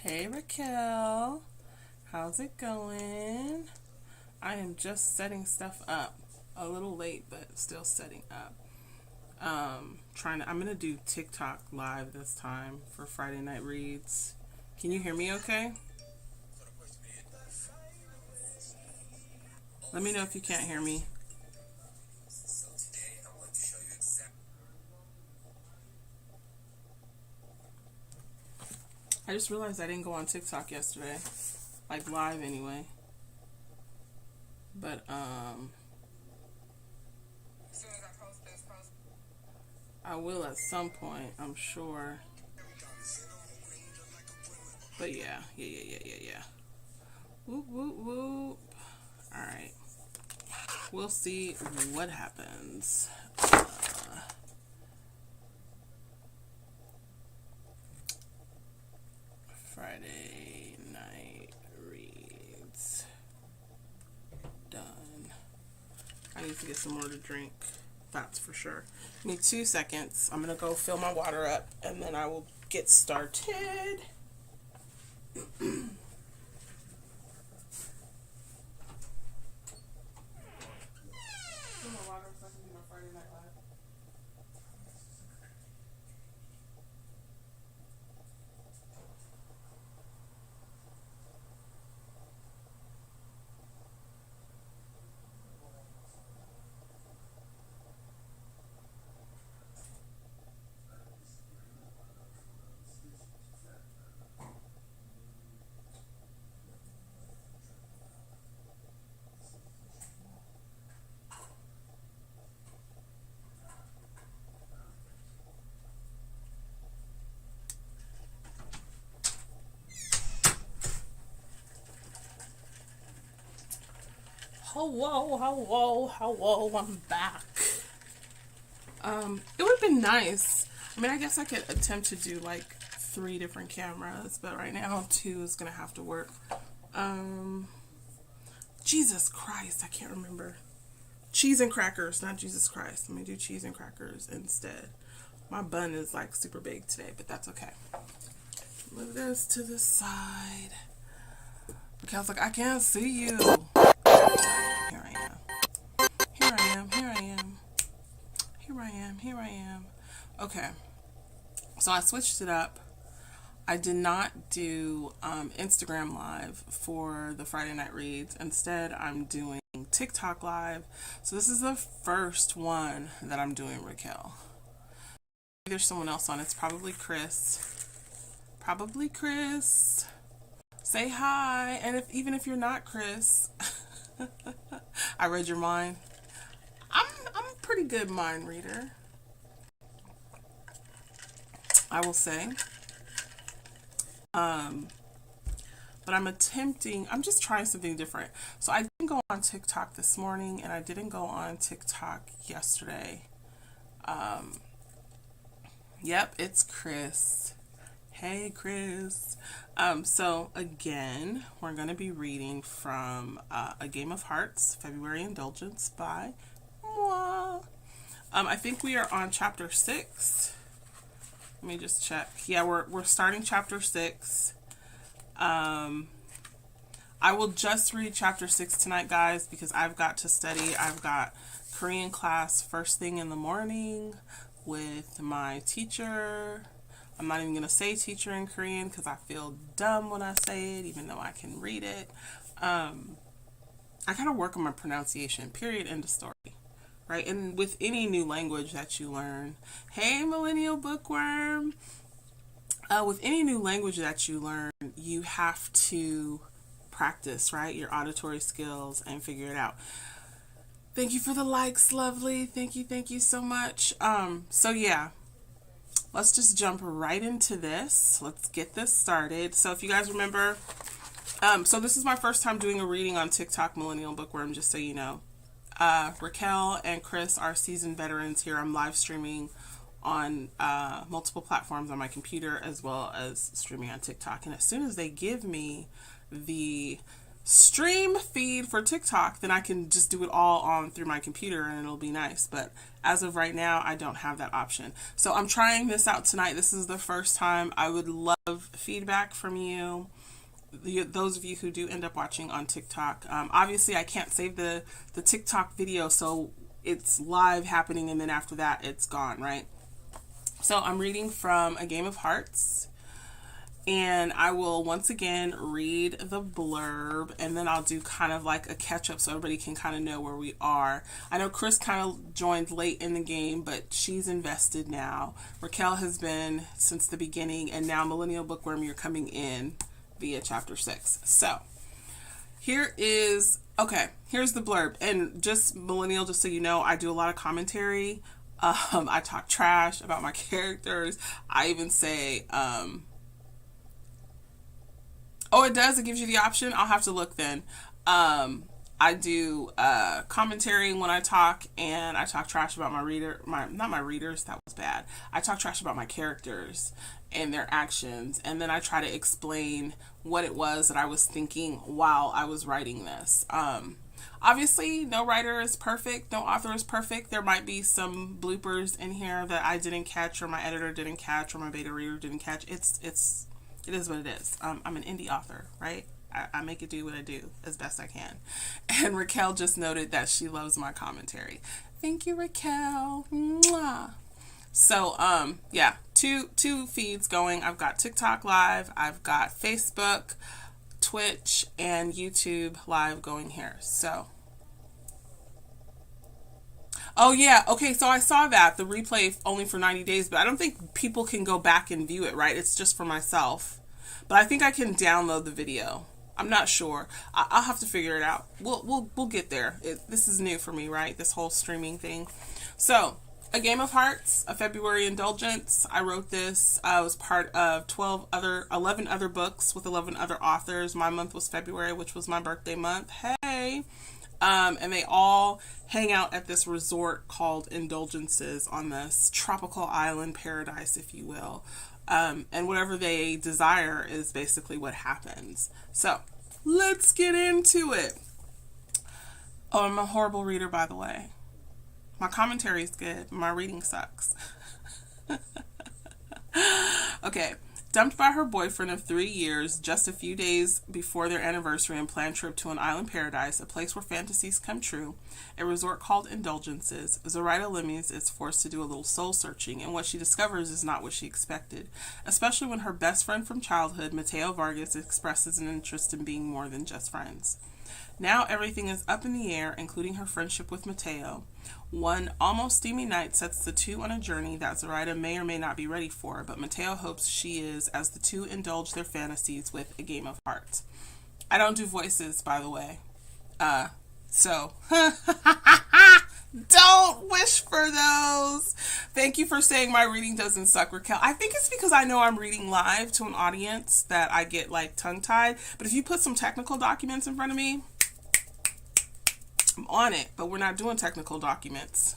Hey Raquel, how's it going? I am just setting stuff up. A little late, but still setting up. I'm gonna do TikTok live this time for Friday Night Reads. Can you hear me okay? Let me know if you can't hear me. I just realized I didn't go on TikTok yesterday. Like live anyway. But I will at some point, I'm sure. But yeah. Whoop whoop whoop. Alright. We'll see what happens. Friday Night Reads. Done. I need to get some more to drink. That's for sure. Give me 2 seconds. I'm going to go fill my water up and then I will get started. Hello, I'm back. It would have been nice. I mean, I guess I could attempt to do like 3 different cameras, but right now 2 is gonna have to work. Jesus Christ, I can't remember. Cheese and crackers, not Jesus Christ. Let me do cheese and crackers instead. My bun is like super big today, but that's okay. Move this to the side. Raquel's like, I can't see you. Here I am. Here I am. Okay. So I switched it up. I did not do Instagram Live for the Friday Night Reads. Instead, I'm doing TikTok Live. So this is the first one that I'm doing, Raquel. There's someone else on. It's probably Chris. Say hi. And even if you're not Chris, I read your mind. I'm a pretty good mind reader, I will say. But I'm just trying something different. So I didn't go on TikTok this morning and I didn't go on TikTok yesterday. Yep, it's Chris. Hey, Chris. So again, we're going to be reading from A Game of Hearts, February Indulgence by moi. I think we are on chapter 6. Let me just check. Yeah, we're starting chapter 6. I will just read chapter 6 tonight, guys, because I've got to study. I've got Korean class first thing in the morning with my teacher. I'm not even going to say teacher in Korean because I feel dumb when I say it, even though I can read it. I gotta work on my pronunciation, period, end of story. Right? And with any new language that you learn, hey, Millennial Bookworm, with any new language that you learn, you have to practice, right? Your auditory skills and figure it out. Thank you for the likes, lovely. Thank you so much. So yeah, let's just jump right into this. Let's get this started. So if you guys remember, so this is my first time doing a reading on TikTok, Millennial Bookworm, just so you know. Raquel and Chris are seasoned veterans here. I'm live streaming on multiple platforms on my computer as well as streaming on TikTok. And as soon as they give me the stream feed for TikTok, then I can just do it all on through my computer and it'll be nice. But as of right now, I don't have that option. So I'm trying this out tonight. This is the first time. I would love feedback from you. Those of you who do end up watching on TikTok. Obviously, I can't save the TikTok video, so it's live happening, and then after that, it's gone, right? So I'm reading from A Game of Hearts, and I will once again read the blurb, and then I'll do kind of like a catch-up so everybody can kind of know where we are. I know Chris kind of joined late in the game, but she's invested now. Raquel has been since the beginning, and now Millennial Bookworm, you're coming in via chapter 6. So here's the blurb. And just Millennial, just so you know, I do a lot of commentary. I talk trash about my characters. I even say, it does. It gives you the option. I'll have to look then. I do commentary when I talk, and I talk trash about not my readers, that was bad. I talk trash about my characters and their actions, and then I try to explain what it was that I was thinking while I was writing this. Obviously, no writer is perfect, no author is perfect. There might be some bloopers in here that I didn't catch, or my editor didn't catch, or my beta reader didn't catch. It is what it is. I'm an indie author, right? I make it do what I do as best I can. And Raquel just noted that she loves my commentary. Thank you, Raquel. Mwah. So, yeah, two feeds going. I've got TikTok live, I've got Facebook, Twitch, and YouTube live going here. So, oh yeah, okay, so I saw that, the replay only for 90 days, but I don't think people can go back and view it, right? It's just for myself. But I think I can download the video. I'm not sure. I'll have to figure it out. We'll get there. This is new for me, right? This whole streaming thing. So, A Game of Hearts, a February indulgence. I wrote this. I was part of 11 other books with 11 other authors. My month was February, which was my birthday month. Hey! And they all hang out at this resort called Indulgences on this tropical island paradise, if you will. And whatever they desire is basically what happens. So, let's get into it. Oh, I'm a horrible reader, by the way. My commentary is good. My reading sucks. Okay. Dumped by her boyfriend of 3 years just a few days before their anniversary and planned trip to an island paradise, a place where fantasies come true, a resort called Indulgences, Zoraida Lemies is forced to do a little soul searching, and what she discovers is not what she expected, especially when her best friend from childhood, Mateo Vargas, expresses an interest in being more than just friends. Now everything is up in the air, including her friendship with Mateo. One almost steamy night sets the two on a journey that Zoraida may or may not be ready for, but Mateo hopes she is as the two indulge their fantasies with A Game of Hearts. I don't do voices, by the way. So don't wish for those. Thank you for saying my reading doesn't suck, Raquel. I think it's because I know I'm reading live to an audience that I get like tongue-tied. But if you put some technical documents in front of me, I'm on it. But we're not doing technical documents.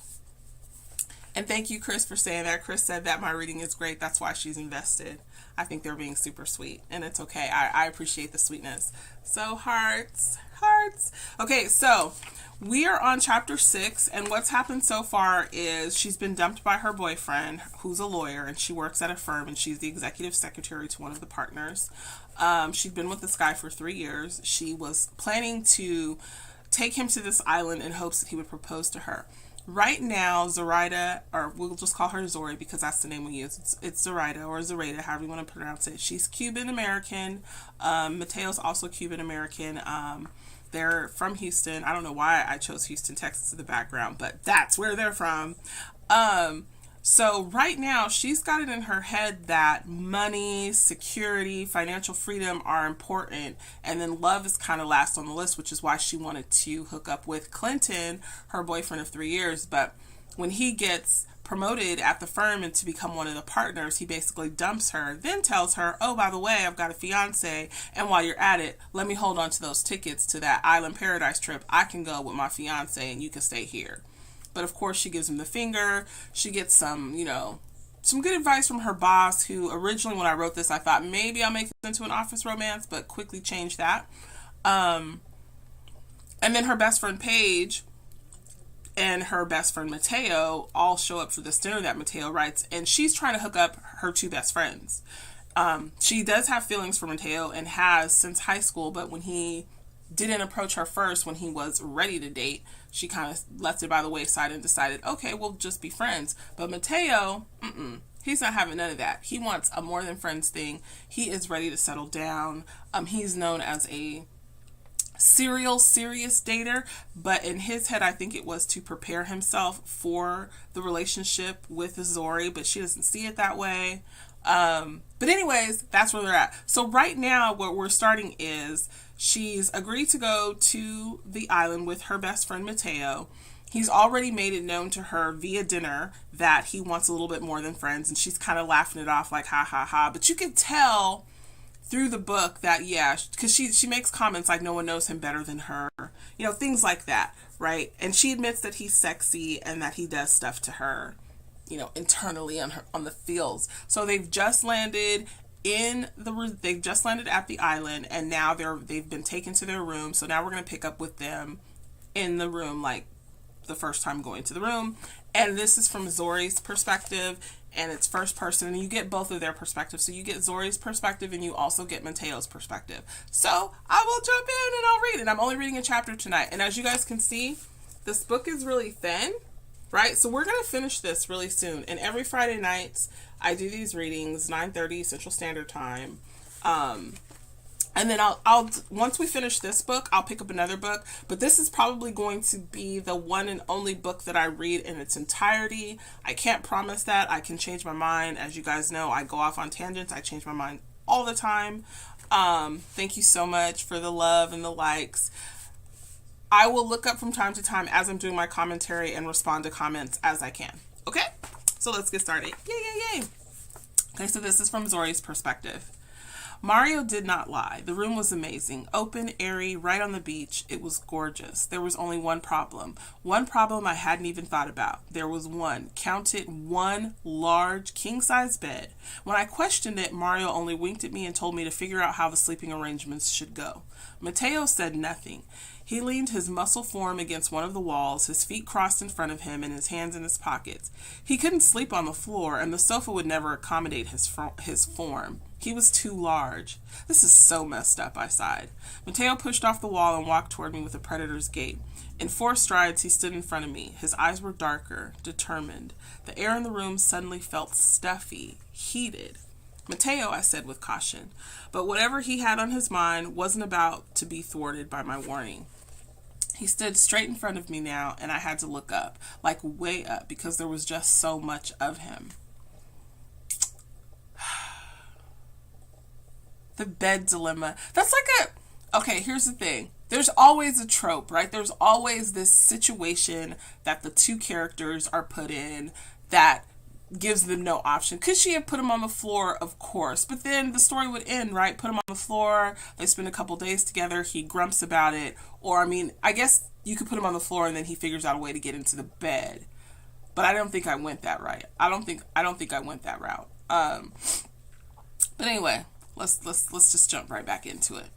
And thank you, Chris, for saying that. Chris said that my reading is great. That's why she's invested. I think they're being super sweet. And it's okay. I appreciate the sweetness. So, hearts. Okay, so we are on chapter 6, and what's happened so far is she's been dumped by her boyfriend, who's a lawyer, and she works at a firm, and she's the executive secretary to one of the partners. She'd been with this guy for 3 years. She was planning to take him to this island in hopes that he would propose to her. Right now, Zoraida, or we'll just call her Zori because that's the name we use. It's Zoraida or Zoraida, however you want to pronounce it. She's Cuban-American. Mateo's also Cuban-American. They're from Houston. I don't know why I chose Houston, Texas in the background, but that's where they're from. So right now, she's got it in her head that money, security, financial freedom are important, and then love is kind of last on the list, which is why she wanted to hook up with Clinton, her boyfriend of 3 years. But when he gets promoted at the firm and to become one of the partners, he basically dumps her, then tells her, oh, by the way, I've got a fiance, and while you're at it, let me hold on to those tickets to that island paradise trip. I can go with my fiance, and you can stay here. But of course, she gives him the finger. She gets some good advice from her boss, who originally, when I wrote this, I thought maybe I'll make this into an office romance, but quickly changed that. And then her best friend Paige and her best friend Mateo all show up for this dinner that Mateo writes, and she's trying to hook up her two best friends. She does have feelings for Mateo and has since high school, but when he didn't approach her first when he was ready to date, she kind of left it by the wayside and decided, okay, we'll just be friends. But Mateo, he's not having none of that. He wants a more than friends thing. He is ready to settle down. He's known as a serious dater, but in his head I think it was to prepare himself for the relationship with Zori, but she doesn't see it that way. But anyways, that's where they're at. So right now what we're starting is she's agreed to go to the island with her best friend Mateo. He's already made it known to her via dinner that he wants a little bit more than friends, and she's kind of laughing it off like ha ha ha, but you can tell through the book that, yeah, because she makes comments like no one knows him better than her, you know, things like that, right? And she admits that he's sexy and that he does stuff to her, you know, internally on the feels. So they've just landed at the island, and now they've been taken to their room. So now we're going to pick up with them in the room, like the first time going to the room. And this is from Zori's perspective, and it's first person, and you get both of their perspectives. So you get Zori's perspective and you also get Mateo's perspective. So I will jump in and I'll read it. I'm only reading a chapter tonight, and as you guys can see, this book is really thin, right? So we're going to finish this really soon, and every Friday nights I do these readings, 9:30 Central Standard Time. And then I'll once we finish this book, I'll pick up another book. But this is probably going to be the one and only book that I read in its entirety. I can't promise that. I can change my mind. As you guys know, I go off on tangents. I change my mind all the time. Thank you so much for the love and the likes. I will look up from time to time as I'm doing my commentary and respond to comments as I can. Okay? So let's get started. Yay. Okay, so this is from Zori's perspective. Mario did not lie. The room was amazing. Open, airy, right on the beach. It was gorgeous. There was only one problem. One problem I hadn't even thought about. There was one. Count it, one large king-size bed. When I questioned it, Mario only winked at me and told me to figure out how the sleeping arrangements should go. Mateo said nothing. He leaned his muscle form against one of the walls, his feet crossed in front of him and his hands in his pockets. He couldn't sleep on the floor, and the sofa would never accommodate his form. He was too large. This is so messed up, I sighed. Mateo pushed off the wall and walked toward me with a predator's gait. In 4 strides, he stood in front of me. His eyes were darker, determined. The air in the room suddenly felt stuffy, heated. Mateo, I said with caution, but whatever he had on his mind wasn't about to be thwarted by my warning. He stood straight in front of me now, and I had to look up, like way up, because there was just so much of him. The bed dilemma. That's like okay, here's the thing. There's always a trope, right? There's always this situation that the two characters are put in that gives them no option. Could she have put him on the floor? Of course. But then the story would end, right? Put him on the floor. They spend a couple days together. He grumps about it. Or, I mean, I guess you could put him on the floor and then he figures out a way to get into the bed. But I don't think I went that right. I don't think I went that route. But anyway, let's just jump right back into it.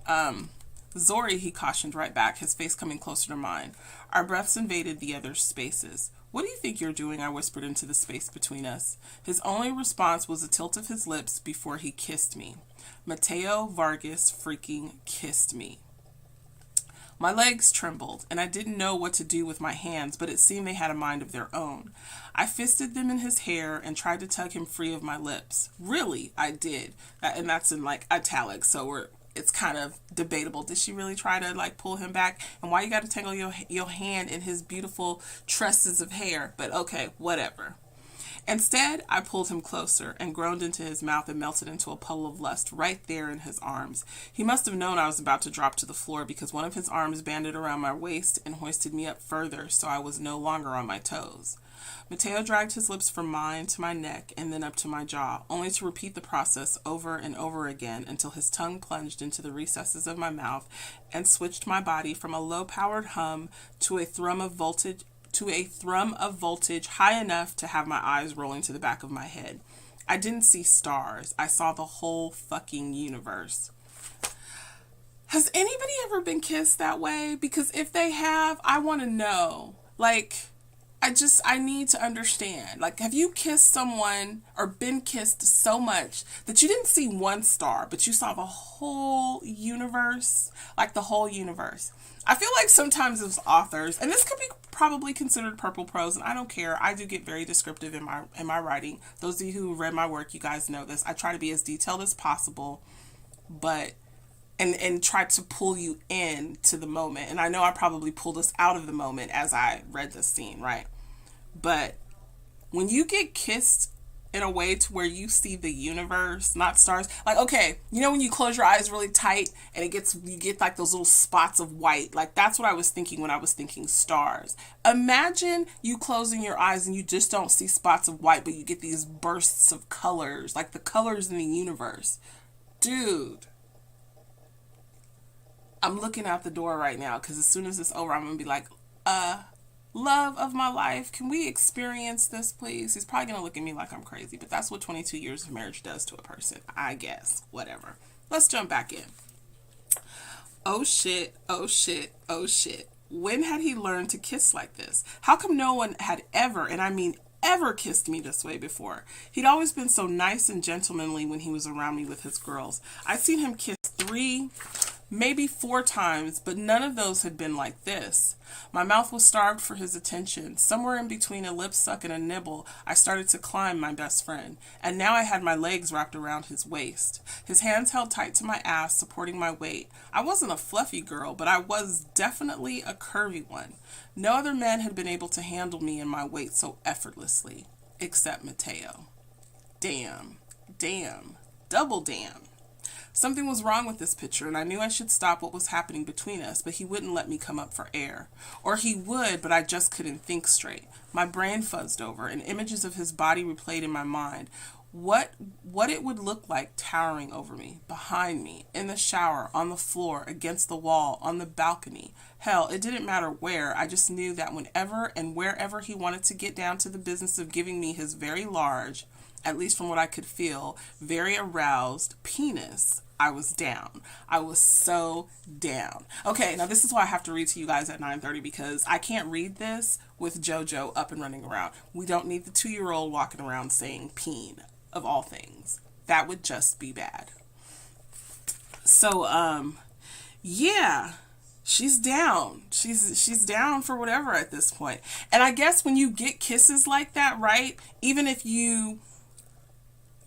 Zori, he cautioned right back, his face coming closer to mine. Our breaths invaded the other's spaces. What do you think you're doing? I whispered into the space between us. His only response was a tilt of his lips before he kissed me. Mateo Vargas freaking kissed me. My legs trembled, and I didn't know what to do with my hands, but it seemed they had a mind of their own. I fisted them in his hair and tried to tug him free of my lips. Really, I did. And that's in like italics, so it's kind of debatable. Did she really try to like pull him back? And why you got to tangle your hand in his beautiful tresses of hair? But okay, whatever. Instead, I pulled him closer and groaned into his mouth and melted into a puddle of lust right there in his arms. He must have known I was about to drop to the floor because one of his arms banded around my waist and hoisted me up further so I was no longer on my toes. Mateo dragged his lips from mine to my neck and then up to my jaw, only to repeat the process over and over again until his tongue plunged into the recesses of my mouth and switched my body from a low-powered hum to a thrum of voltage high enough to have my eyes rolling to the back of my head. I didn't see stars. I saw the whole fucking universe. Has anybody ever been kissed that way? Because if they have, I want to know. Like, I need to understand. Like, have you kissed someone or been kissed so much that you didn't see one star, but you saw the whole universe? Like, the whole universe. I feel like sometimes as authors, and this could be probably considered purple prose, and I don't care. I do get very descriptive in my writing. Those of you who read my work, you guys know this. I try to be as detailed as possible, but and try to pull you in to the moment. And I know I probably pulled us out of the moment as I read this scene, right? But when you get kissed in a way to where you see the universe, not stars, like, okay, you know when you close your eyes really tight and you get like those little spots of white, like that's what I was thinking when I was thinking stars. Imagine you closing your eyes and you just don't see spots of white, but you get these bursts of colors, like the colors in the universe. Dude, I'm looking out the door right now because as soon as it's over, I'm gonna be like, love of my life, can we experience this, please? He's probably going to look at me like I'm crazy, but that's what 22 years of marriage does to a person, I guess. Whatever. Let's jump back in. Oh shit, oh shit, oh shit. When had he learned to kiss like this? How come no one had ever, and I mean ever, kissed me this way before? He'd always been so nice and gentlemanly when he was around me with his girls. I'd seen him kiss 3, maybe 4 times, but none of those had been like this. My mouth was starved for his attention. Somewhere in between a lip suck and a nibble, I started to climb my best friend, and now I had my legs wrapped around his waist. His hands held tight to my ass, supporting my weight. I wasn't a fluffy girl, but I was definitely a curvy one. No other man had been able to handle me and my weight so effortlessly, except Mateo. Damn, double damn. Something was wrong with this picture, and I knew I should stop what was happening between us, but he wouldn't let me come up for air. Or he would, but I just couldn't think straight. My brain fuzzed over, and images of his body replayed in my mind. What it would look like towering over me, behind me, in the shower, on the floor, against the wall, on the balcony. Hell, it didn't matter where. I just knew that whenever and wherever he wanted to get down to the business of giving me his very large, at least from what I could feel, very aroused penis, I was down. I was so down. Okay, now this is why I have to read to you guys at 9:30 because I can't read this with JoJo up and running around. We don't need the 2-year-old walking around saying peen, of all things. That would just be bad. So, yeah, she's down. She's down for whatever at this point. And I guess when you get kisses like that, right, even if you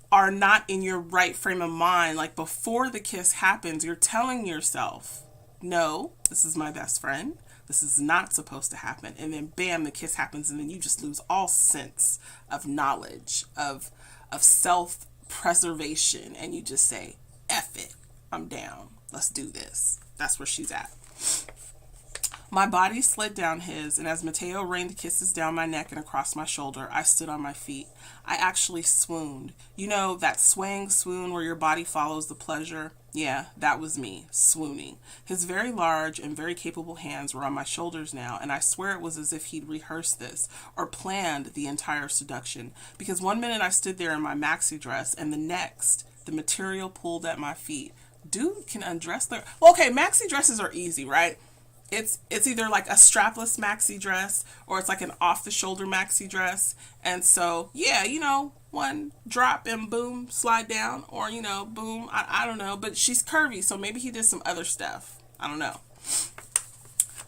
are not in your right frame of mind, like before the kiss happens, you're telling yourself, no, this is my best friend. This is not supposed to happen. And then bam, the kiss happens, and then you just lose all sense of knowledge, of self-preservation, and you just say, F it, I'm down. Let's do this. That's where she's at. My body slid down his, and as Mateo rained kisses down my neck and across my shoulder, I stood on my feet. I actually swooned. You know, that swaying swoon where your body follows the pleasure? Yeah, that was me, swooning. His very large and very capable hands were on my shoulders now, and I swear it was as if he'd rehearsed this, or planned the entire seduction, because one minute I stood there in my maxi dress, and the next, the material pulled at my feet. Dude can undress their... Well, okay, maxi dresses are easy, right? It's either like a strapless maxi dress or it's like an off-the-shoulder maxi dress. And so, yeah, you know, one drop and boom, slide down, or, you know, boom, I don't know. But she's curvy, so maybe he did some other stuff. I don't know.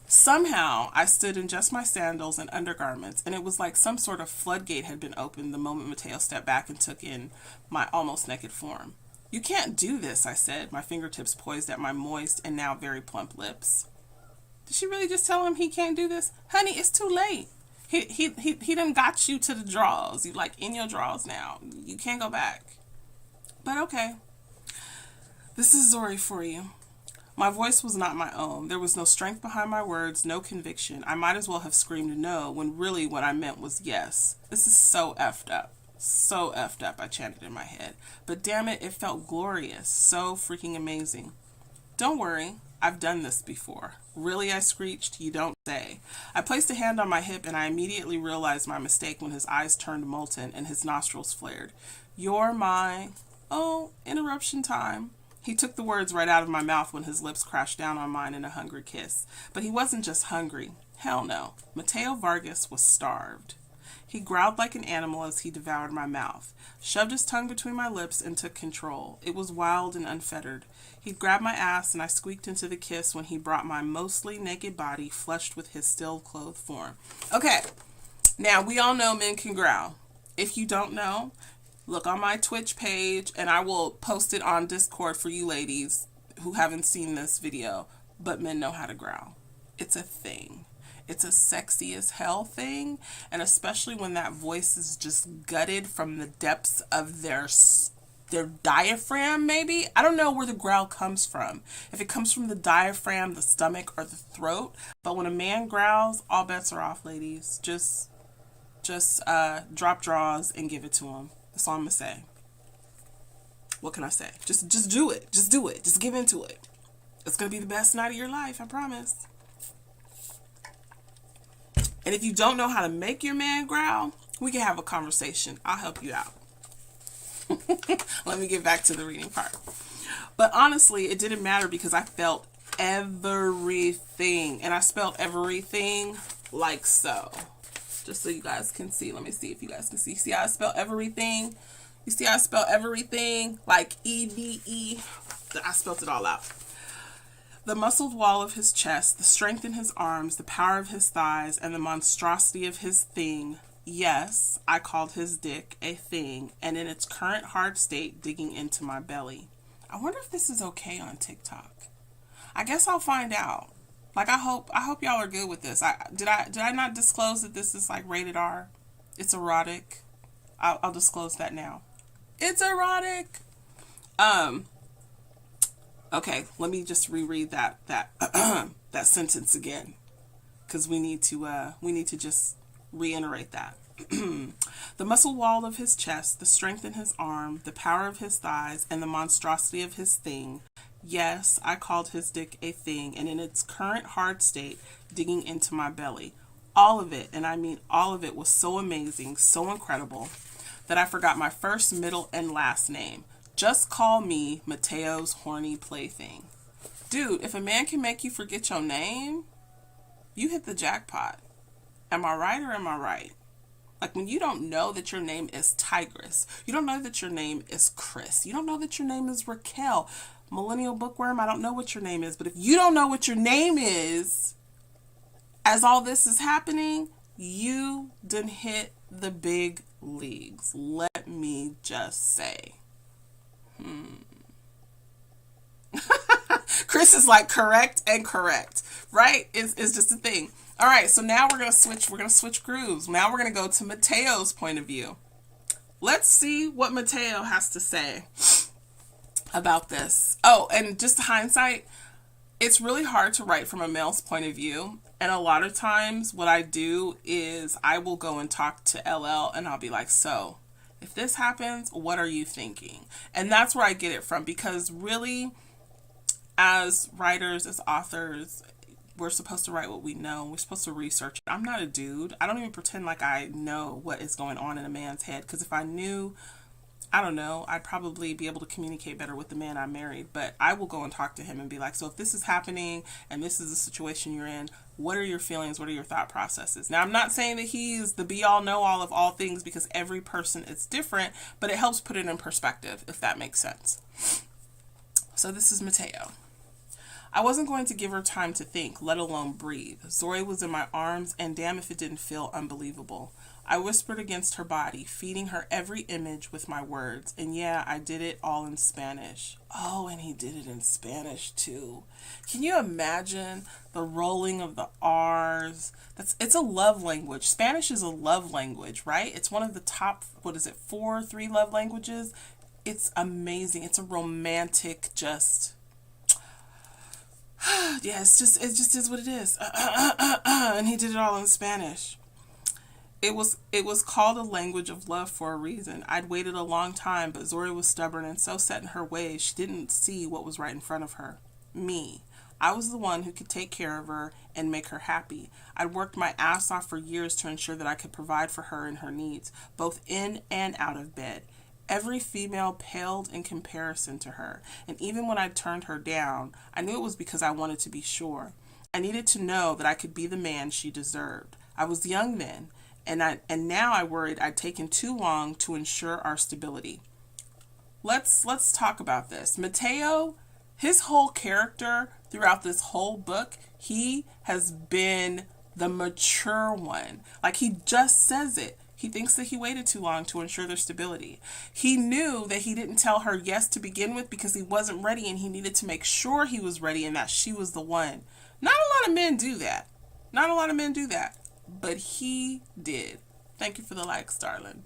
Somehow, I stood in just my sandals and undergarments, and it was like some sort of floodgate had been opened the moment Mateo stepped back and took in my almost naked form. You can't do this, I said, my fingertips poised at my moist and now very plump lips. Did she really just tell him he can't do this? Honey, it's too late. He done got you to the draws. You like in your draws now. You can't go back. But okay. This is Zori for you. My voice was not my own. There was no strength behind my words, no conviction. I might as well have screamed no when really what I meant was yes. This is so effed up. So effed up, I chanted in my head. But damn it, it felt glorious. So freaking amazing. Don't worry. I've done this before. Really, I screeched. You don't say. I placed a hand on my hip and I immediately realized my mistake when his eyes turned molten and his nostrils flared. You're my... Oh, interruption time. He took the words right out of my mouth when his lips crashed down on mine in a hungry kiss. But he wasn't just hungry. Hell no. Mateo Vargas was starved. He growled like an animal as he devoured my mouth, shoved his tongue between my lips, and took control. It was wild and unfettered. He grabbed my ass, and I squeaked into the kiss when he brought my mostly naked body flushed with his still-clothed form. Okay, now we all know men can growl. If you don't know, look on my Twitch page, and I will post it on Discord for you ladies who haven't seen this video, but men know how to growl. It's a thing. It's a sexy as hell thing, and especially when that voice is just gutted from the depths of their diaphragm, maybe. I don't know where the growl comes from. If it comes from the diaphragm, the stomach, or the throat. But when a man growls, all bets are off, ladies. Just drop draws and give it to him. That's all I'm gonna say. What can I say? Just do it. Just do it. Just give into it. It's gonna be the best night of your life, I promise. And if you don't know how to make your man growl, we can have a conversation. I'll help you out. Let me get back to the reading part. But honestly, it didn't matter because I felt everything. And I spelled everything like so. Just so you guys can see. Let me see if you guys can see. See how I spell everything? You see how I spell everything? Like E-V-E. I spelled it all out. The muscled wall of his chest, the strength in his arms, the power of his thighs, and the monstrosity of his thing. Yes, I called his dick a thing, and in its current hard state, digging into my belly. I wonder if this is okay on TikTok. I guess I'll find out. Like, I hope y'all are good with this. Did I not disclose that this is like rated R? It's erotic. I'll disclose that now. It's erotic. Okay, let me just reread that that sentence again, because we need to just reiterate that. The muscle wall of his chest, the strength in his arm, the power of his thighs, and the monstrosity of his thing. Yes, I called his dick a thing, and in its current hard state, digging into my belly. All of it, and I mean all of it, was so amazing, so incredible, that I forgot my first, middle, and last name. Just call me Mateo's horny plaything. Dude, if a man can make you forget your name, you hit the jackpot. Am I right or am I right? Like, when you don't know that your name is Tigress, you don't know that your name is Chris, you don't know that your name is Raquel, Millennial Bookworm, I don't know what your name is, but if you don't know what your name is, as all this is happening, you done hit the big leagues. Let me just say. Chris is like correct and correct, right? It's just a thing. All right, so now we're gonna switch grooves. Now we're gonna go to Mateo's point of view. Let's see what Mateo has to say about this. Oh, and just hindsight, it's really hard to write from a male's point of view. And a lot of times what I do is I will go and talk to LL and I'll be like, so if this happens, what are you thinking? And that's where I get it from, because really, as writers, as authors, we're supposed to write what we know. We're supposed to research it. I'm not a dude. I don't even pretend like I know what is going on in a man's head, because if I knew, I don't know, I'd probably be able to communicate better with the man I married. But I will go and talk to him and be like, so if this is happening and this is the situation you're in, what are your feelings? What are your thought processes? Now, I'm not saying that he's the be-all, know-all of all things, because every person is different, but it helps put it in perspective, if that makes sense. So this is Mateo. I wasn't going to give her time to think, let alone breathe. Zori was in my arms, and damn if it didn't feel unbelievable. I whispered against her body, feeding her every image with my words. And yeah, I did it all in Spanish. Oh, and he did it in Spanish too. Can you imagine the rolling of the R's? It's a love language. Spanish is a love language, right? It's one of the top, 3 love languages? It's amazing. It's a romantic, just... yeah, it just is what it is. And he did it all in Spanish. It was called a language of love for a reason. I'd waited a long time, but Zori was stubborn and so set in her ways she didn't see what was right in front of her. Me. I was the one who could take care of her and make her happy. I'd worked my ass off for years to ensure that I could provide for her and her needs, both in and out of bed. Every female paled in comparison to her, and even when I turned her down, I knew it was because I wanted to be sure. I needed to know that I could be the man she deserved. I was young then, and now I worried I'd taken too long to ensure our stability. Let's talk about this. Mateo, his whole character throughout this whole book, he has been the mature one. Like, he just says it. He thinks that he waited too long to ensure their stability. He knew that he didn't tell her yes to begin with because he wasn't ready, and he needed to make sure he was ready and that she was the one. Not a lot of men do that. Not a lot of men do that. But he did. Thank you for the likes, darling.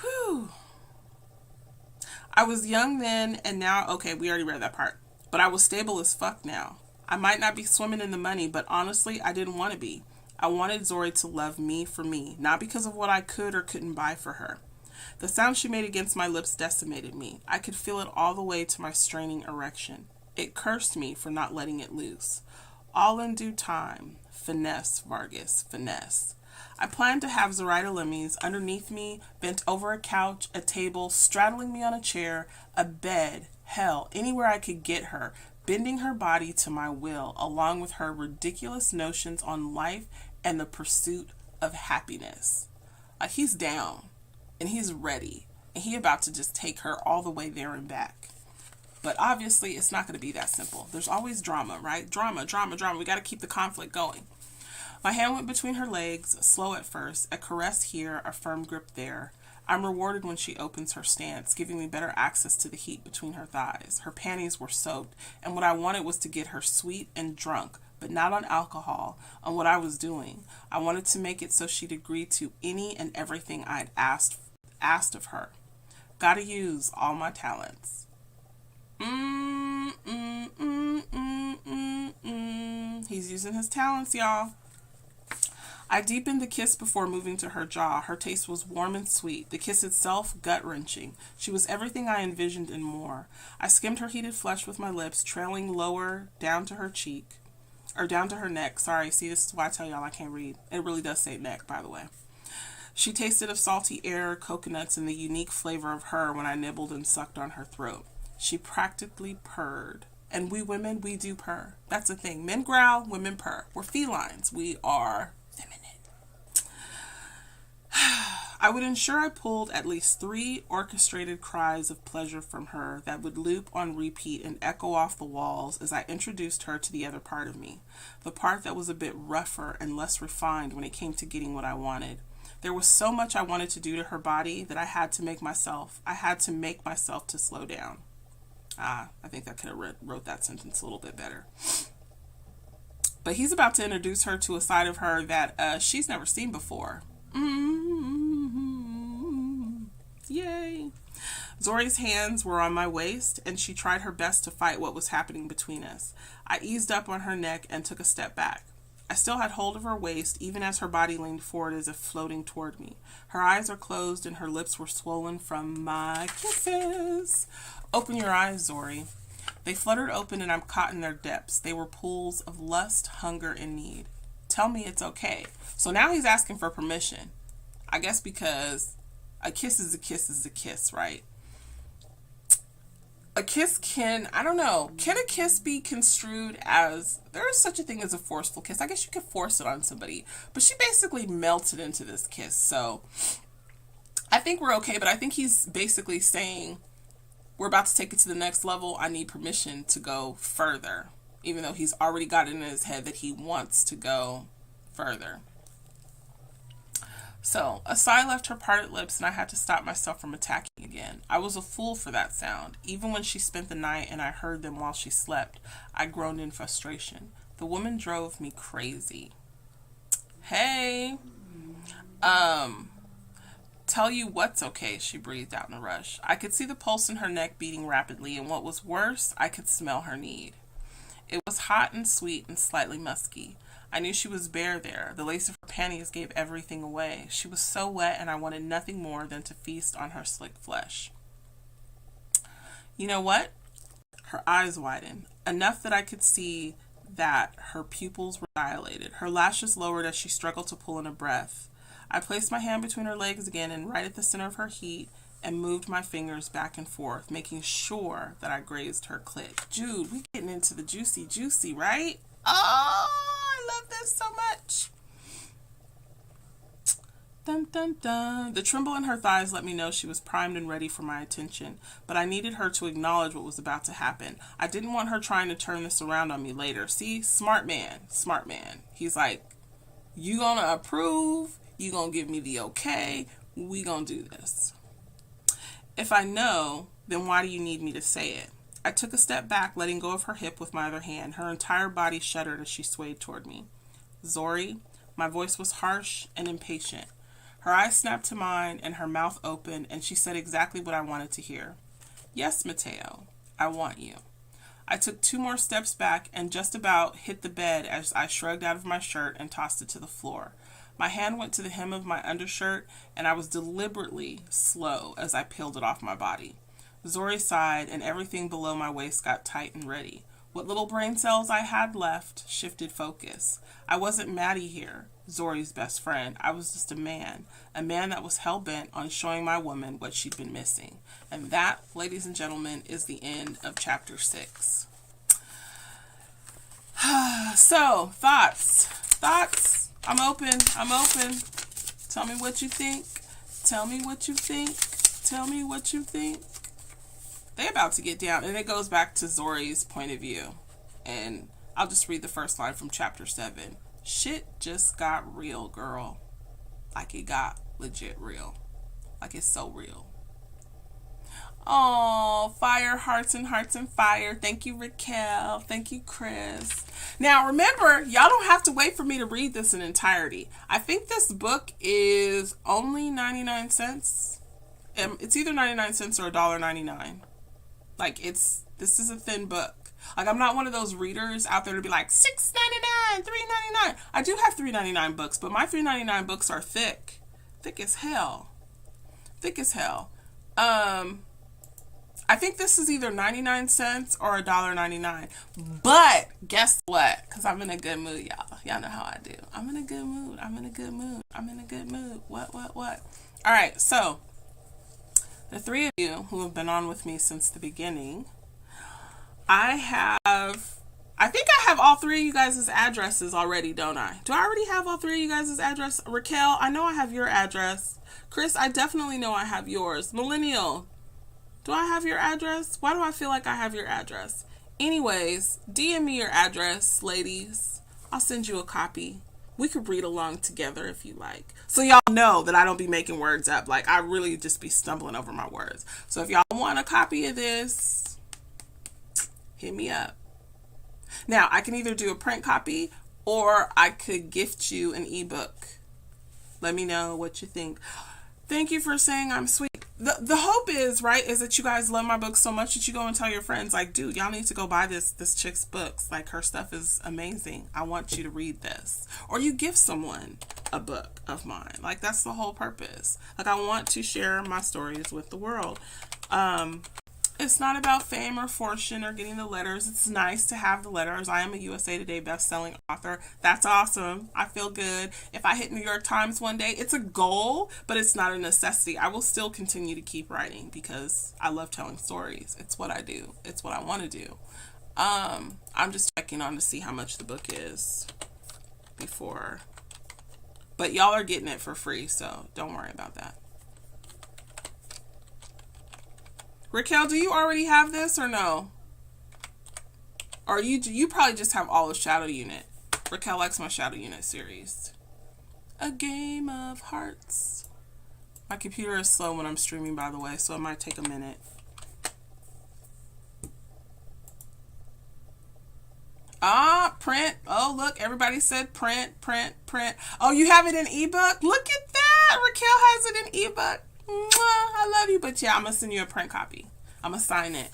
Whew. I was young then, and now, okay, we already read that part. But I was stable as fuck now. I might not be swimming in the money, but honestly, I didn't want to be. I wanted Zori to love me for me, not because of what I could or couldn't buy for her. The sound she made against my lips decimated me. I could feel it all the way to my straining erection. It cursed me for not letting it loose. All in due time. Finesse, Vargas, finesse. I planned to have Zoraida Lemies underneath me, bent over a couch, a table, straddling me on a chair, a bed, hell, anywhere I could get her, bending her body to my will, along with her ridiculous notions on life and the pursuit of happiness. Like, he's down, and he's ready, and he about to just take her all the way there and back. But obviously, it's not going to be that simple. There's always drama, right? Drama. We got to keep the conflict going. My hand went between her legs, slow at first, a caress here, a firm grip there. I'm rewarded when she opens her stance, giving me better access to the heat between her thighs. Her panties were soaked, and what I wanted was to get her sweet and drunk, but not on alcohol, on what I was doing. I wanted to make it so she'd agree to any and everything I'd asked of her. Gotta use all my talents. He's using his talents, y'all. I deepened the kiss before moving to her jaw. Her taste was warm and sweet. The kiss itself, gut-wrenching. She was everything I envisioned and more. I skimmed her heated flesh with my lips, trailing lower down to her cheek. Or down to her neck. Sorry, see, this is why I tell y'all I can't read. It really does say neck, by the way. She tasted of salty air, coconuts, and the unique flavor of her when I nibbled and sucked on her throat. She practically purred. And we women, we do purr. That's the thing. Men growl, women purr. We're felines. We are feminine. I would ensure I pulled at least 3 orchestrated cries of pleasure from her that would loop on repeat and echo off the walls as I introduced her to the other part of me, the part that was a bit rougher and less refined when it came to getting what I wanted. There was so much I wanted to do to her body that I had to make myself to slow down. I think I could have wrote that sentence a little bit better. But he's about to introduce her to a side of her that she's never seen before. Yay. Zori's hands were on my waist, and she tried her best to fight what was happening between us. I eased up on her neck and took a step back. I still had hold of her waist, even as her body leaned forward as if floating toward me. Her eyes are closed, and her lips were swollen from my kisses. Open your eyes, Zori. They fluttered open, and I'm caught in their depths. They were pools of lust, hunger, and need. Tell me it's okay. So now he's asking for permission. I guess because a kiss is a kiss is a kiss, right? A kiss can a kiss be construed as, there is such a thing as a forceful kiss? I guess you could force it on somebody, but she basically melted into this kiss. So I think we're okay, but I think he's basically saying, we're about to take it to the next level. I need permission to go further, even though he's already got it in his head that he wants to go further. So, a sigh left her parted lips, and I had to stop myself from attacking again. I was a fool for that sound. Even when she spent the night and I heard them while she slept, I groaned in frustration. The woman drove me crazy. Hey. Tell you what's okay, she breathed out in a rush. I could see the pulse in her neck beating rapidly, and what was worse, I could smell her need. It was hot and sweet and slightly musky. I knew she was bare there. The lace of her panties gave everything away. She was so wet, and I wanted nothing more than to feast on her slick flesh. You know what? Her eyes widened, enough that I could see that her pupils were dilated. Her lashes lowered as she struggled to pull in a breath. I placed my hand between her legs again and right at the center of her heat and moved my fingers back and forth, making sure that I grazed her clit. Jude, we getting into the juicy, right? Oh, I love this so much. Dun, dun, dun. The tremble in her thighs let me know she was primed and ready for my attention, but I needed her to acknowledge what was about to happen. I didn't want her trying to turn this around on me later. See, smart man. He's like, you gonna approve, you gonna give me the okay, we gonna do this. If I know, then why do you need me to say it? I took a step back, letting go of her hip with my other hand. Her entire body shuddered as she swayed toward me. Zori, my voice was harsh and impatient. Her eyes snapped to mine and her mouth opened, and she said exactly what I wanted to hear. Yes, Mateo, I want you. I took 2 more steps back and just about hit the bed as I shrugged out of my shirt and tossed it to the floor. My hand went to the hem of my undershirt, and I was deliberately slow as I peeled it off my body. Zori sighed, and everything below my waist got tight and ready. What little brain cells I had left shifted focus. I wasn't Maddie here, Zori's best friend. I was just a man that was hell-bent on showing my woman what she'd been missing. And that, ladies and gentlemen, is the end of chapter 6. So, thoughts. I'm open. Tell me what you think. They about to get down, and it goes back to Zori's point of view. And I'll just read the first line from chapter 7. Shit just got real, girl. Like it got legit real. Like it's so real. Oh, fire, hearts and fire. Thank you, Raquel. Thank you, Chris. Now, remember, y'all don't have to wait for me to read this in entirety. I think this book is only 99 cents. It's either 99 cents or $1.99. Like, this is a thin book. Like, I'm not one of those readers out there to be like, $6.99, $3.99. I do have $3.99 books, but my $3.99 books are thick. Thick as hell. I think this is either 99 cents or $1.99. But guess what? Because I'm in a good mood, y'all. Y'all know how I do. I'm in a good mood. What? All right, so the 3 of you who have been on with me since the beginning, I think I have all 3 of you guys' addresses already, don't I? Do I already have all 3 of you guys' address? Raquel, I know I have your address. Chris, I definitely know I have yours. Millennial, do I have your address? Why do I feel like I have your address? Anyways, DM me your address, ladies. I'll send you a copy. We could read along together if you like. So y'all know that I don't be making words up. Like, I really just be stumbling over my words. So if y'all want a copy of this, hit me up. Now, I can either do a print copy or I could gift you an ebook. Let me know what you think. Thank you for saying I'm sweet. The hope is, right, is that you guys love my books so much that you go and tell your friends, like, dude, y'all need to go buy this chick's books. Like, her stuff is amazing. I want you to read this. Or you give someone a book of mine. Like, that's the whole purpose. Like, I want to share my stories with the world. It's not about fame or fortune or getting the letters. It's nice to have the letters. I am a USA Today best-selling author. That's awesome. I feel good. If I hit New York Times one day, it's a goal, but it's not a necessity. I will still continue to keep writing because I love telling stories. It's what I do. It's what I want to do. I'm just checking on to see how much the book is before. But y'all are getting it for free, so don't worry about that. Raquel, do you already have this or no? Or you probably just have all of Shadow Unit. Raquel likes my Shadow Unit series. A Game of Hearts. My computer is slow when I'm streaming, by the way, so it might take a minute. Print. Oh, look, everybody said print. Oh, you have it in ebook? Look at that. Raquel has it in ebook. I love you, but yeah, I'm gonna send you a print copy. I'm gonna sign it.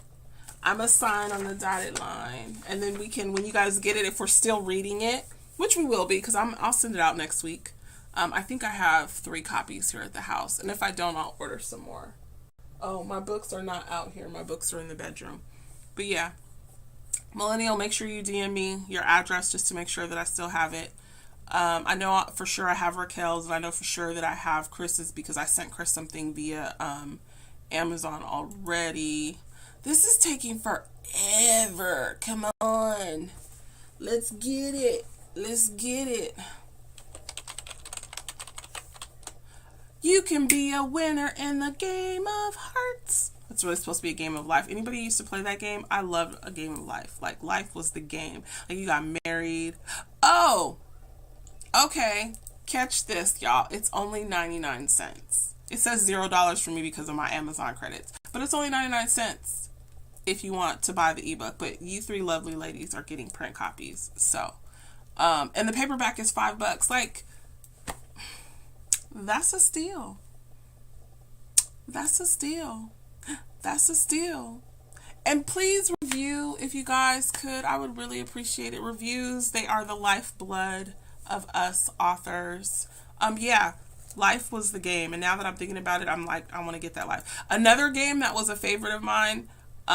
I'm gonna sign on the dotted line, and then we can, when you guys get it, if we're still reading it, which we will be, because I'll send it out next week. I think I have 3 copies here at the house, and if I don't, I'll order some more. Oh, my books are not out here. My books are in the bedroom. But yeah, Millennial, make sure you DM me your address just to make sure that I still have it. I know for sure I have Raquel's, and I know for sure that I have Chris's because I sent Chris something via Amazon already. This is taking forever. Come on. Let's get it. Let's get it. You can be a winner in the game of hearts. That's really supposed to be a game of life. Anybody used to play that game? I loved a game of life. Like, life was the game. Like, you got married. Oh, okay. Catch this, y'all. It's only 99 cents. It says $0 for me because of my Amazon credits. But it's only 99 cents if you want to buy the ebook. But you three lovely ladies are getting print copies. So, and the paperback is $5. Like, that's a steal. That's a steal. That's a steal. And please review if you guys could. I would really appreciate it. Reviews, they are the lifeblood of us authors. Yeah, life was the game. And now that I'm thinking about it, I'm like, I want to get that life. Another game that was a favorite of mine, is,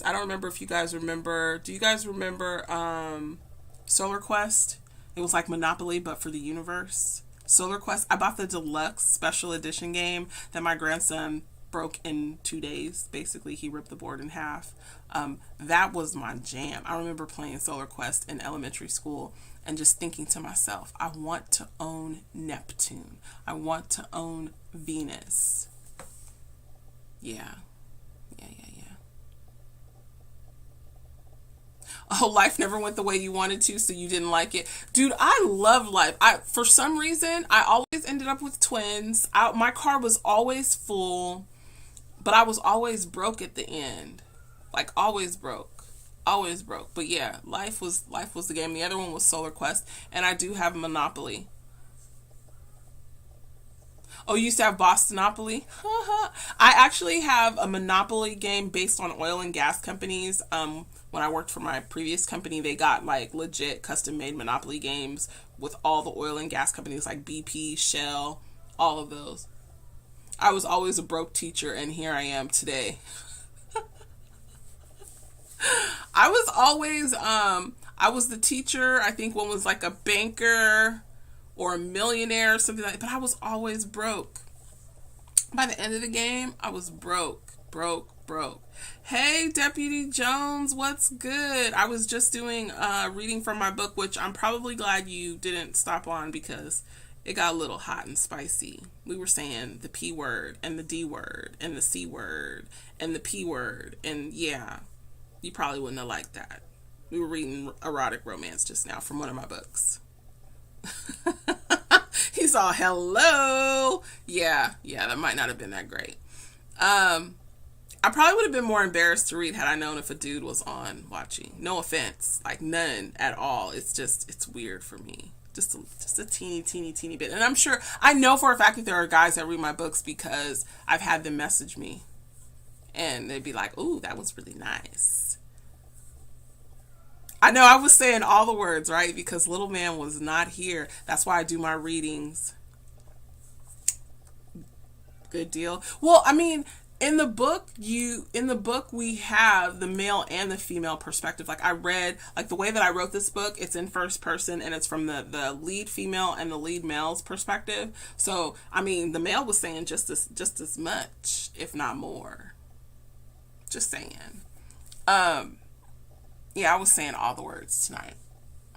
I don't remember if you guys remember, do you guys remember Solar Quest? It was like Monopoly, but for the universe. Solar Quest. I bought the deluxe special edition game that my grandson broke in 2 days. Basically, he ripped the board in half. That was my jam. I remember playing Solar Quest in elementary school and just thinking to myself, I want to own Neptune. I want to own Venus. Yeah. Oh, life never went the way you wanted to, so you didn't like it. Dude, I love life. For some reason, I always ended up with twins. My car was always full, but I was always broke at the end. Like, always broke. Always broke. But yeah, life was the game. The other one was Solar Quest, and I do have Monopoly. Oh, you used to have Bostonopoly? I actually have a Monopoly game based on oil and gas companies. When I worked for my previous company, they got like legit custom made Monopoly games with all the oil and gas companies like BP, Shell, all of those. I was always a broke teacher, and here I am today. I was always, I was the teacher. I think one was like a banker or a millionaire or something like that, but I was always broke. By the end of the game, I was broke. Hey, Deputy Jones, what's good? I was just doing reading from my book, which I'm probably glad you didn't stop on because it got a little hot and spicy. We were saying the P word and the D word and the C word and the P word, and yeah, you probably wouldn't have liked that. We were reading erotic romance just now from one of my books. He's all, hello. Yeah, that might not have been that great. I probably would have been more embarrassed to read had I known if a dude was on watching. No offense, like none at all. It's weird for me. Just a teeny bit. And I'm sure, I know for a fact that there are guys that read my books because I've had them message me. And they'd be like, ooh, that was really nice. I know I was saying all the words, right? Because little man was not here. That's why I do my readings. Good deal. Well, I mean, in the book we have the male and the female perspective. Like, I read, like, the way that I wrote this book, it's in first person and it's from the lead female and the lead male's perspective. So, I mean, the male was saying just as much, if not more. Just saying. Yeah, I was saying all the words tonight.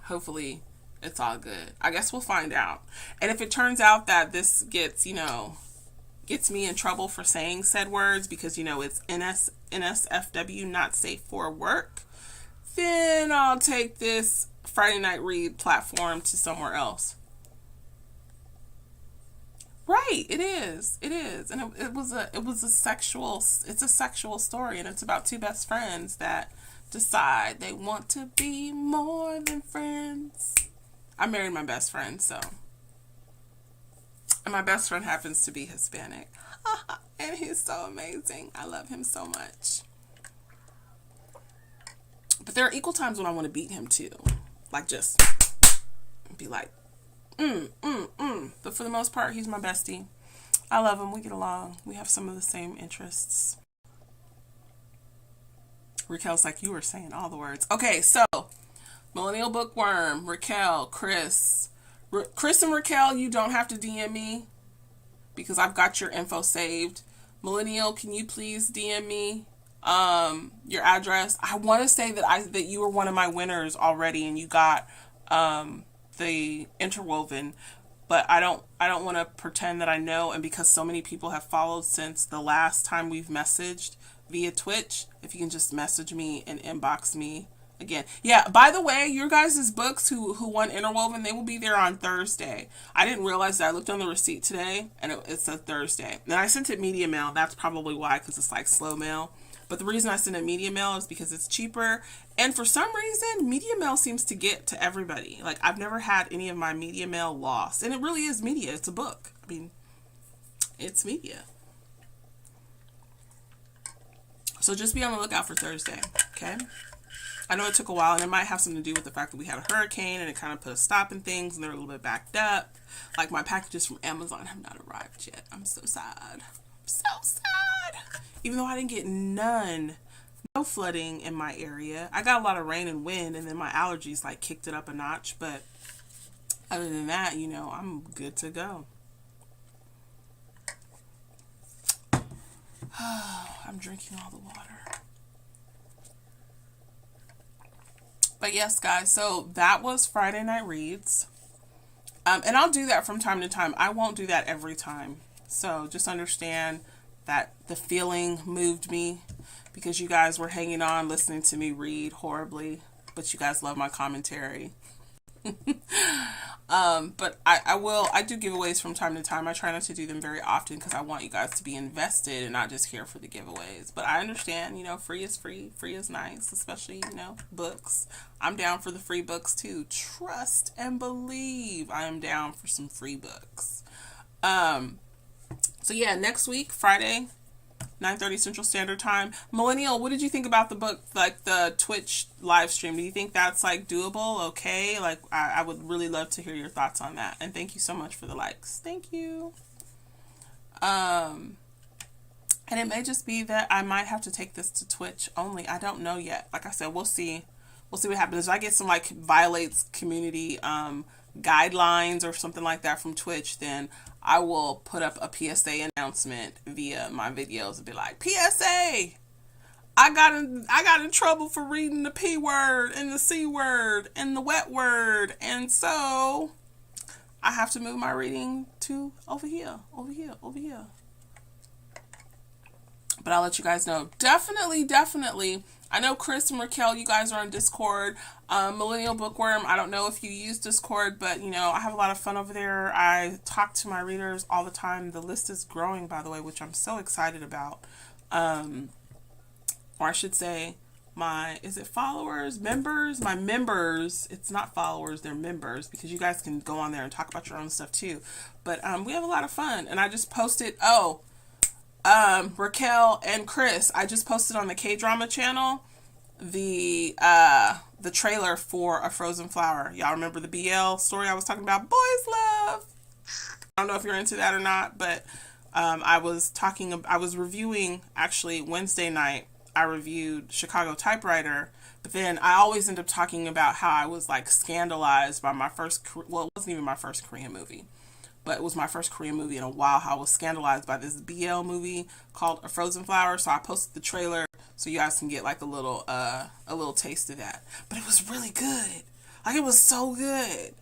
Hopefully it's all good. I guess we'll find out. And if it turns out that this gets me in trouble for saying said words because, it's NSFW, not safe for work, then I'll take this Friday Night Read platform to somewhere else. Right, it is. And it's a sexual story, and it's about two best friends that decide they want to be more than friends. I married my best friend, so. And my best friend happens to be Hispanic. And he's so amazing. I love him so much. But there are equal times when I want to beat him too. Like, just be like, But for the most part, he's my bestie. I love him. We get along. We have some of the same interests. Raquel's like, you were saying all the words. Okay, so Millennial Bookworm, Raquel, Chris. Chris and Raquel, you don't have to DM me because I've got your info saved. Millennial, can you please DM me your address? I want to say that you were one of my winners already and you got the interwoven, but I don't want to pretend that I know. And because so many people have followed since the last time we've messaged via Twitch, if you can just message me and inbox me again. Yeah, by the way, your guys' books who won interwoven, they will be there on Thursday. I didn't realize that. I looked on the receipt today and it said Thursday. And I sent it media mail. That's probably why, because it's like slow mail. But the reason I send it media mail is because it's cheaper. And for some reason, media mail seems to get to everybody. Like, I've never had any of my media mail lost. And it really is media. It's a book. I mean, it's media. So just be on the lookout for Thursday, okay? I know it took a while, and it might have something to do with the fact that we had a hurricane, and it kind of put a stop in things, and they're a little bit backed up. Like, my packages from Amazon have not arrived yet. I'm so sad. So sad. Even though I didn't get no flooding in my area. I got a lot of rain and wind, and then my allergies like kicked it up a notch. But other than that, you know, I'm good to go. I'm drinking all the water. But yes, guys, so that was Friday Night Reads. And I'll do that from time to time. I won't do that every time. So just understand that the feeling moved me because you guys were hanging on listening to me read horribly, but you guys love my commentary. But I do giveaways from time to time. I try not to do them very often because I want you guys to be invested and not just here for the giveaways. But I understand, you know, free is free. Free is nice, especially, you know, books. I'm down for the free books too. Trust and believe I am down for some free books. So yeah, next week, Friday, 9:30 Central Standard Time. Millennial, what did you think about the book, like the Twitch live stream? Do you think that's like doable? Okay. Like, I would really love to hear your thoughts on that. And thank you so much for the likes. Thank you. And it may just be that I might have to take this to Twitch only. I don't know yet. Like I said, we'll see. We'll see what happens. If I get some like violates community, guidelines or something like that from Twitch, then I will put up a PSA announcement via my videos and be like, PSA, I got in trouble for reading the P word and the C word and the wet word, and so I have to move my reading to over here. But I'll let you guys know. Definitely. I know Chris and Raquel, you guys are on Discord. Millennial Bookworm, I don't know if you use Discord, but, you know, I have a lot of fun over there. I talk to my readers all the time. The list is growing, by the way, which I'm so excited about. Or I should say, is it followers? Members? My members, it's not followers, they're members, because you guys can go on there and talk about your own stuff too. But we have a lot of fun. And I just posted, Raquel and Chris, I just posted on the K-Drama channel the trailer for A Frozen Flower. Y'all remember the BL story I was talking about? Boys Love. I don't know if you're into that or not, but I was reviewing, actually Wednesday night, I reviewed Chicago Typewriter, but then I always end up talking about how I was like scandalized by it wasn't even my first Korean movie. But it was my first Korean movie in a while. How I was scandalized by this BL movie called A Frozen Flower. So I posted the trailer so you guys can get like a little taste of that. But it was really good. Like, it was so good.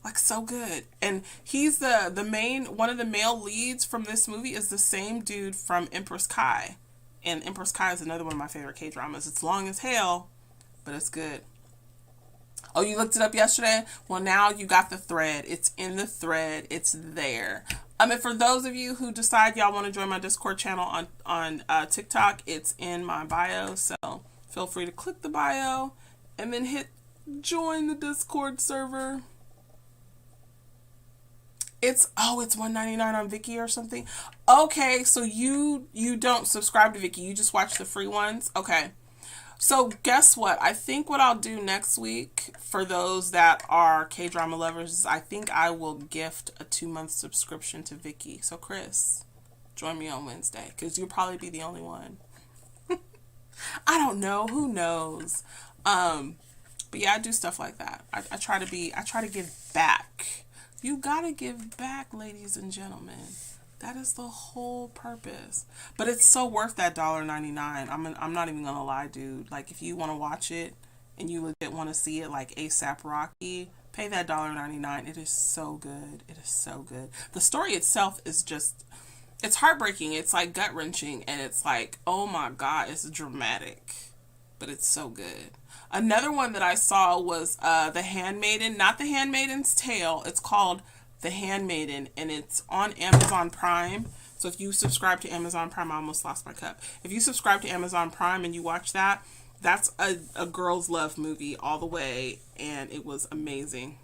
Like, so good. And he's one of the male leads from this movie is the same dude from Empress Kai. And Empress Kai is another one of my favorite K-dramas. It's long as hell, but it's good. Oh, you looked it up yesterday? Well, now you got the thread. It's in the thread. It's there. And for those of you who decide y'all want to join my Discord channel on TikTok, it's in my bio. So feel free to click the bio and then hit join the Discord server. It's $1.99 on Viki or something. Okay, so you don't subscribe to Viki. You just watch the free ones. Okay. So guess what? I think what I'll do next week for those that are K-drama lovers is I think I will gift a 2-month subscription to Viki. So Chris, join me on Wednesday because you'll probably be the only one. I don't know. Who knows? But yeah, I do stuff like that. I try to give back. You gotta give back, ladies and gentlemen. That is the whole purpose. But it's so worth that $1.99. I'm not even gonna lie, dude. Like, if you want to watch it and you legit want to see it like ASAP Rocky, pay that $1.99. It is so good. It is so good. The story itself is just, it's heartbreaking. It's like gut wrenching, and it's like, oh my God, it's dramatic, but it's so good. Another one that I saw was The Handmaiden, not The Handmaiden's Tale. It's called The Handmaiden, and it's on Amazon Prime. So if you subscribe to Amazon Prime, I almost lost my cup. If you subscribe to Amazon Prime and you watch that, that's a girl's love movie all the way, and it was amazing.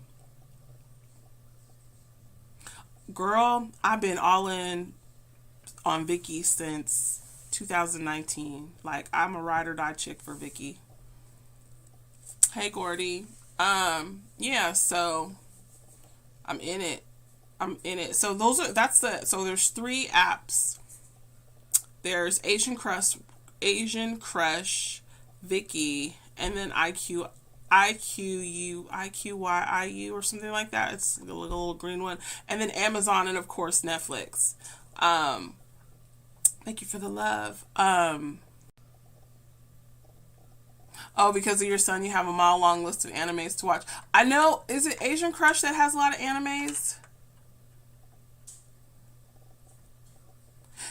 Girl, I've been all in on Vicky since 2019. Like, I'm a ride or die chick for Vicky. Hey, Gordy. Yeah, so I'm in it. So there's 3 apps. There's Asian Crush, Vicky, and then IQYIU or something like that. It's a little green one. And then Amazon, and of course Netflix. Thank you for the love. Oh, because of your son, you have a mile-long list of animes to watch. I know. Is it Asian Crush that has a lot of animes?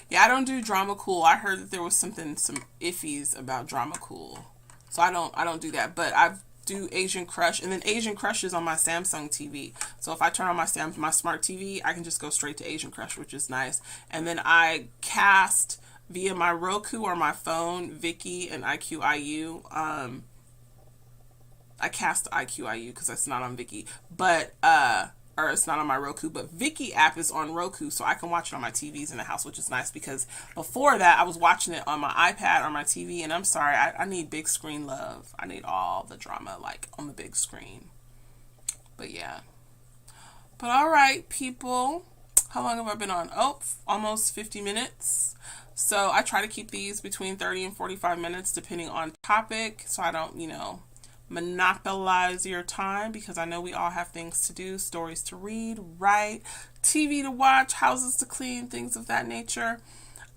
Yeah, I don't do Drama Cool. I heard that there was some iffies about Drama Cool, so I don't do that. But I do Asian Crush, and then Asian Crush is on my Samsung TV. So if I turn on my smart TV, I can just go straight to Asian Crush, which is nice. And then I cast via my Roku or my phone Vicky and IQIU. I cast IQIU because it's not on Vicky, but or it's not on my Roku, but Vicky app is on Roku, so I can watch it on my TVs in the house, which is nice, because before that I was watching it on my iPad or my TV, and I'm sorry, I need big screen love. I need all the drama like on the big screen. But yeah. But all right, people. How long have I been on? Oh, almost 50 minutes. So I try to keep these between 30 and 45 minutes depending on topic, so I don't, monopolize your time, because I know we all have things to do, stories to read, write, TV to watch, houses to clean, things of that nature.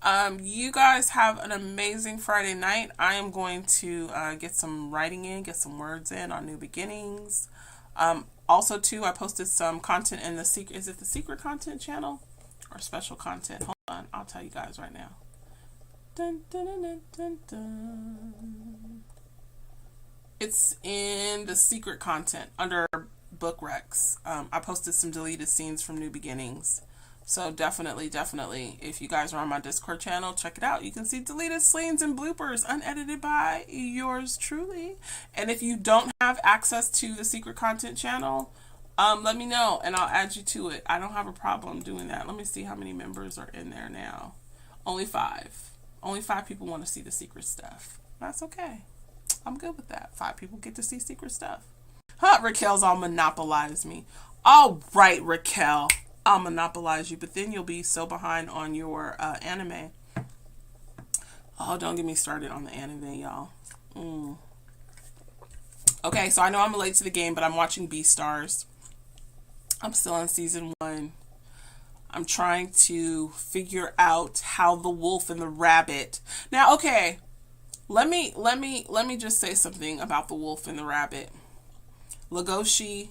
You guys have an amazing Friday night. I am going to get some writing in, get some words in on New Beginnings. Also, too, I posted some content in the secret. Is it the secret content channel or special content? Hold on, I'll tell you guys right now. Dun, dun, dun, dun, dun, dun. It's in the secret content under book recs. I posted some deleted scenes from New Beginnings. So definitely, if you guys are on my Discord channel, check it out. You can see deleted scenes and bloopers unedited by yours truly. And if you don't have access to the secret content channel, let me know and I'll add you to it. I don't have a problem doing that. Let me see how many members are in there now. Only 5. Only 5 people want to see the secret stuff. That's okay. I'm good with that. 5 people get to see secret stuff. Raquel's all monopolize me. All right, Raquel. I'll monopolize you, but then you'll be so behind on your anime. Oh, don't get me started on the anime, y'all. Okay, so I know I'm late to the game, but I'm watching Beastars. I'm still on season 1. I'm trying to figure out how the wolf and the rabbit. Now, okay. Let me just say something about the wolf and the rabbit. Legoshi.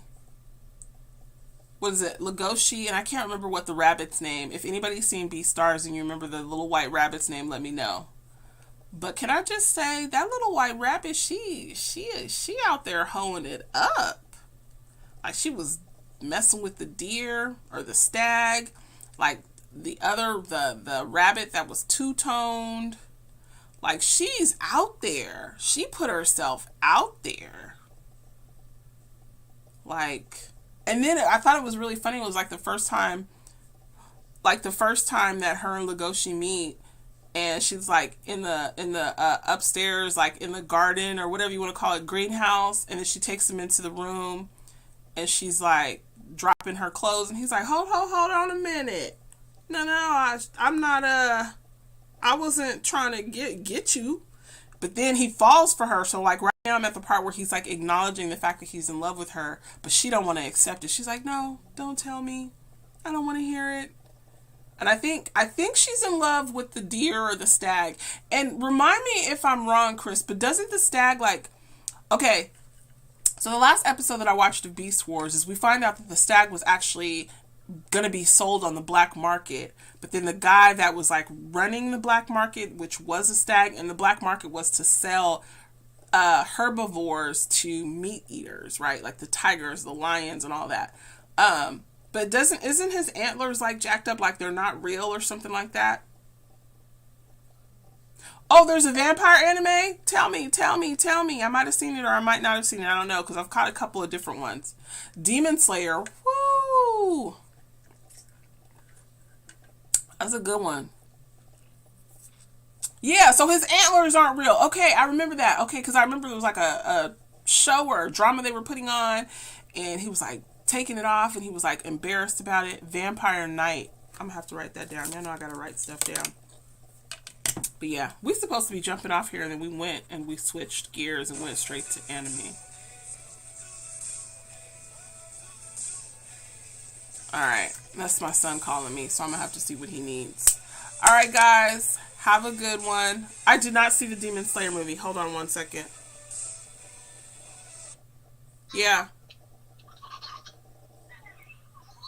What is it? Legoshi, and I can't remember what the rabbit's name. If anybody's seen Beastars and you remember the little white rabbit's name, let me know. But can I just say, that little white rabbit, she out there hoeing it up. Like, she was messing with the deer or the stag. Like the rabbit that was two-toned. Like, she's out there. She put herself out there. Like, and then I thought it was really funny. It was like the first time that her and Legoshi meet, and she's like in the upstairs, like in the garden or whatever you want to call it, greenhouse, and then she takes him into the room, and she's like dropping her clothes, and he's like, hold on a minute. No, I'm not I wasn't trying to get you. But then he falls for her. So like right now I'm at the part where he's like acknowledging the fact that he's in love with her, but she don't want to accept it. She's like, no, don't tell me. I don't want to hear it. And I think she's in love with the deer or the stag. And remind me if I'm wrong, Chris, but doesn't the stag like, okay, so the last episode that I watched of Beast Wars is we find out that the stag was actually going to be sold on the black market. But then the guy that was like running the black market, which was a stag, and the black market was to sell herbivores to meat eaters, right? Like the tigers, the lions, and all that. But isn't his antlers like jacked up like they're not real or something like that? Oh, there's a vampire anime? Tell me. I might have seen it or I might not have seen it. I don't know because I've caught a couple of different ones. Demon Slayer. Woo! That's a good one. Yeah, so his antlers aren't real. Okay, I remember that. Okay, because I remember there was like a show or a drama they were putting on and he was like taking it off and he was like embarrassed about it. Vampire Knight. I'm gonna have to write that down. I know I gotta write stuff down. But yeah, we're supposed to be jumping off here and then we went and we switched gears and went straight to anime. Alright, that's my son calling me, so I'm gonna have to see what he needs. Alright guys, have a good one. I did not see the Demon Slayer movie. Hold on one second. Yeah.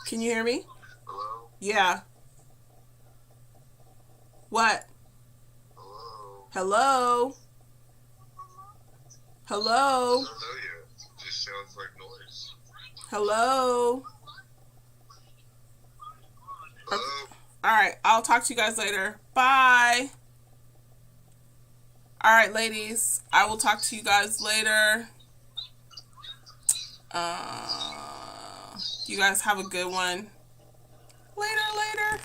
Can you hear me? Hello? Yeah. What? Hello? Hello? I Hello? don't know yet. It just sounds like noise. Hello? Hello? Alright, I'll talk to you guys later. Bye. Alright, ladies. I will talk to you guys later. You guys have a good one. Later.